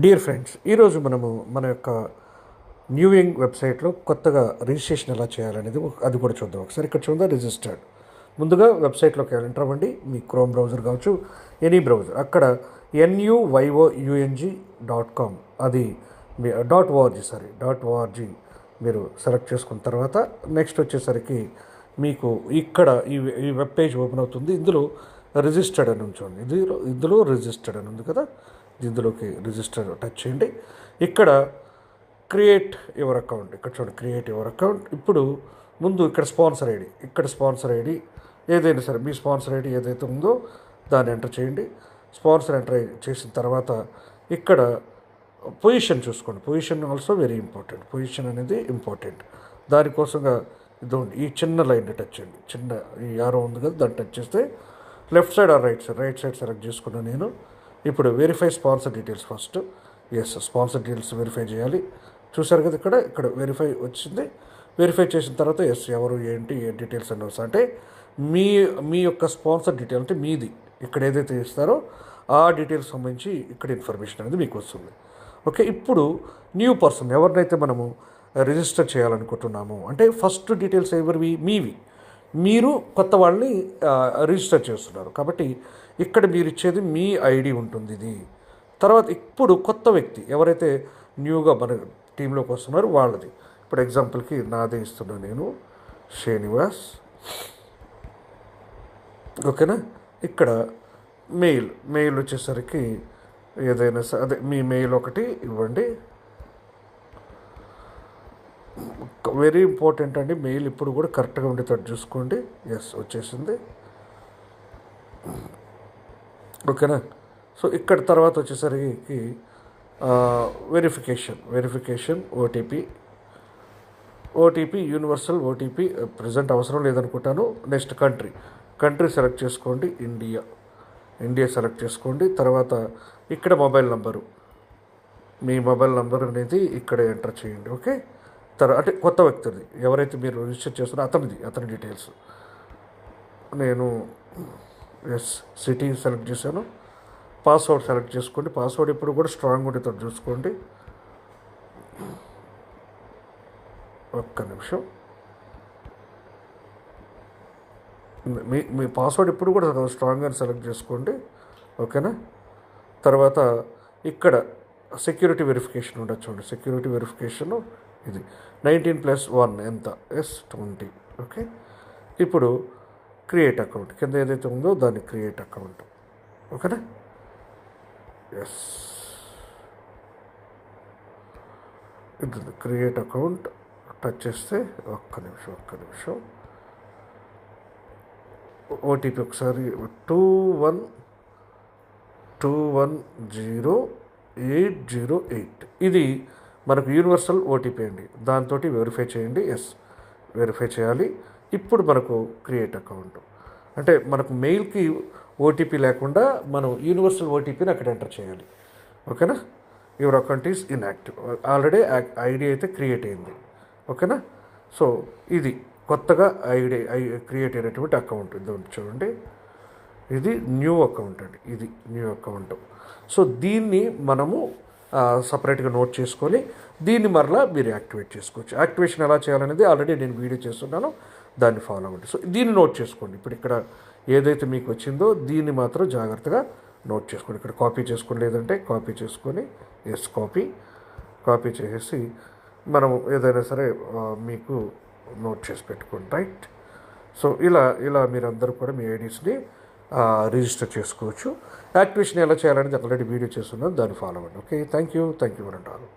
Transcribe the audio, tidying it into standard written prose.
Dear friends, ఈరోజు మనము మన యొక్క న్యూయింగ్ వెబ్సైట్లో కొత్తగా రిజిస్ట్రేషన్ ఎలా చేయాలనేది అది కూడా చూద్దాం. ఒకసారి ఇక్కడ చూద్దాం, రిజిస్టర్డ్. ముందుగా వెబ్సైట్లోకి ఎంటర్ అవ్వండి. మీ క్రోమ్ బ్రౌజర్ కావచ్చు, ఎనీ బ్రౌజర్. అక్కడ NUYOUNG.com అది మీ .org మీరు సెలెక్ట్ చేసుకున్న తర్వాత నెక్స్ట్ వచ్చేసరికి మీకు ఇక్కడ ఈ వెబ్ పేజ్ ఓపెన్ అవుతుంది. ఇందులో రిజిస్టర్డ్ అని ఉంచండి. ఇందులో రిజిస్టర్డ్ అని ఉంది కదా, ఇందులోకి రిజిస్టర్ టచ్ చేయండి. ఇక్కడ క్రియేట్ యువర్ అకౌంట్, ఇక్కడ చూడండి క్రియేట్ యువర్ అకౌంట్. ఇప్పుడు ముందు ఇక్కడ స్పాన్సర్ ఐడి ఏదైనా సరే, మీ స్పాన్సర్ ఐడి ఏదైతే ఉందో దాన్ని ఎంటర్ చేయండి. స్పాన్సర్ ఎంటర్ చేసిన తర్వాత ఇక్కడ పొజిషన్ చూసుకోండి. Position also very important. Position అనేది ఇంపార్టెంట్. దానికోసంగా ఇదిగోండి ఈ చిన్న లైన్ టచ్ చేయండి. చిన్న ఈ యారో ఉంది కదా, దాన్ని టచ్ చేస్తే left side or right side select చేసుకున్నాను నేను. ఇప్పుడు verify sponsor details first. Sponsor details verify చేయాలి. చూసారు కదా, ఇక్కడ వెరిఫై వచ్చింది. వెరిఫై చేసిన తర్వాత ఎవరు ఏంటి ఏ డీటెయిల్స్ అన్నీ వస్తాయి అంటే మీ యొక్క స్పాన్సర్ డీటెయిల్ అంటే మీది ఇక్కడ ఏదైతే ఇస్తారో ఆ డీటెయిల్స్ సంబంధించి ఇక్కడ ఇన్ఫర్మేషన్ అనేది మీకు వస్తుంది. ఓకే, ఇప్పుడు న్యూ పర్సన్ ఎవరినైతే మనము రిజిస్టర్ చేయాలనుకుంటున్నాము అంటే ఫస్ట్ డీటెయిల్స్ ఎవరివి, మీవి. మీరు కొత్త వాళ్ళని రిజిస్టర్ చేస్తున్నారు కాబట్టి ఇక్కడ మీరు ఇచ్చేది మీ ఐడి ఉంటుంది ఇది. తర్వాత ఇప్పుడు కొత్త వ్యక్తి ఎవరైతే న్యూగా మన టీంలోకి వస్తున్నారో వాళ్ళది. ఇప్పుడు ఎగ్జాంపుల్కి నాదే ఇస్తున్నాను నేను, శ్రీనివాస్. ఓకేనా, ఇక్కడ మెయిల్ వచ్చేసరికి ఏదైనా అదే మీ మెయిల్ ఒకటి ఇవ్వండి. వెరీ ఇంపార్టెంట్ అండి, మెయిల్ ఇప్పుడు కూడా కరెక్ట్గా ఉండేటట్టు చూసుకోండి. వచ్చేసింది. ఓకేనా, సో ఇక్కడ తర్వాత వచ్చేసరికి verification OTP universal OTP present అవసరం లేదనుకుంటాను. నెక్స్ట్ కంట్రీ సెలెక్ట్ చేసుకోండి. ఇండియా సెలెక్ట్ చేసుకోండి. తర్వాత ఇక్కడ మీ మొబైల్ నంబర్ అనేది ఇక్కడ ఎంటర్ చేయండి. ఓకే, అంటే కొత్త వ్యక్తిది ఎవరైతే మీరు రిజిస్టర్ చేస్తున్నారో అతని డీటెయిల్స్. నేను సిటీ సెలెక్ట్ చేశాను. పాస్వర్డ్ సెలెక్ట్ చేసుకోండి. పాస్వర్డ్ ఇప్పుడు కూడా స్ట్రాంగ్ ఉండేటట్టు చూసుకోండి. ఒక్క నిమిషం. మీ పాస్వర్డ్ ఇప్పుడు కూడా స్ట్రాంగ్గా సెలెక్ట్ చేసుకోండి. ఓకేనా, తర్వాత ఇక్కడ సెక్యూరిటీ వెరిఫికేషన్ ఉండొచ్చు చూడండి. సెక్యూరిటీ వెరిఫికేషను ఇది 19+1 ఎంత, 20. ఓకే, ఇప్పుడు క్రియేట్ అకౌంట్ కింద ఏదైతే ఉందో దాన్ని క్రియేట్ అకౌంట్. ఓకేనా, ఇది క్రియేట్ అకౌంట్ టచ్ చేస్తే ఒక్క నిమిషం ఓటీపీ ఒకసారి 210808 ఇది మనకు యూనివర్సల్ ఓటీపీ అండి. దాంతో వెరిఫై చేయండి. వెరిఫై చేయాలి. ఇప్పుడు మనకు క్రియేట్ అకౌంట్ అంటే మనకు మెయిల్కి ఓటీపీ లేకుండా మనం యూనివర్సల్ ఓటీపీని అక్కడ ఎంటర్ చేయాలి. ఓకేనా, your account is inactive. Already ID అయితే క్రియేట్ అయింది. ఓకేనా, సో ఇది కొత్తగా క్రియేట్ అయినటువంటి అకౌంట్. ఇది చూడండి, ఇది న్యూ అకౌంట్ అండి. ఇది న్యూ అకౌంట్. సో దీన్ని మనము సపరేట్గా నోట్ చేసుకొని దీన్ని మరలా మీరు యాక్టివేట్ చేసుకోవచ్చు. యాక్టివేషన్ ఎలా చేయాలనేది ఆల్రెడీ నేను వీడియో చేస్తున్నాను, దాన్ని ఫాలో అవ్వండి. సో దీన్ని నోట్ చేసుకోండి. ఇప్పుడు ఇక్కడ ఏదైతే మీకు వచ్చిందో దీన్ని మాత్రం జాగ్రత్తగా నోట్ చేసుకోండి. ఇక్కడ కాపీ చేసుకోండి, లేదంటే కాపీ చేసుకొని కాపీ చేసేసి మనం ఏదైనా సరే మీకు నోట్ చేసి పెట్టుకోండి. రైట్, సో ఇలా మీరందరూ కూడా మీ ఐడీస్ని రిజిస్టర్ చేసుకోవచ్చు. యాక్టివేషన్ ఎలా చేయాలనేది ఆల్రెడీ వీడియో చేస్తున్నాను, దాన్ని ఫాలో అవ్వండి. Okay, thank you for all.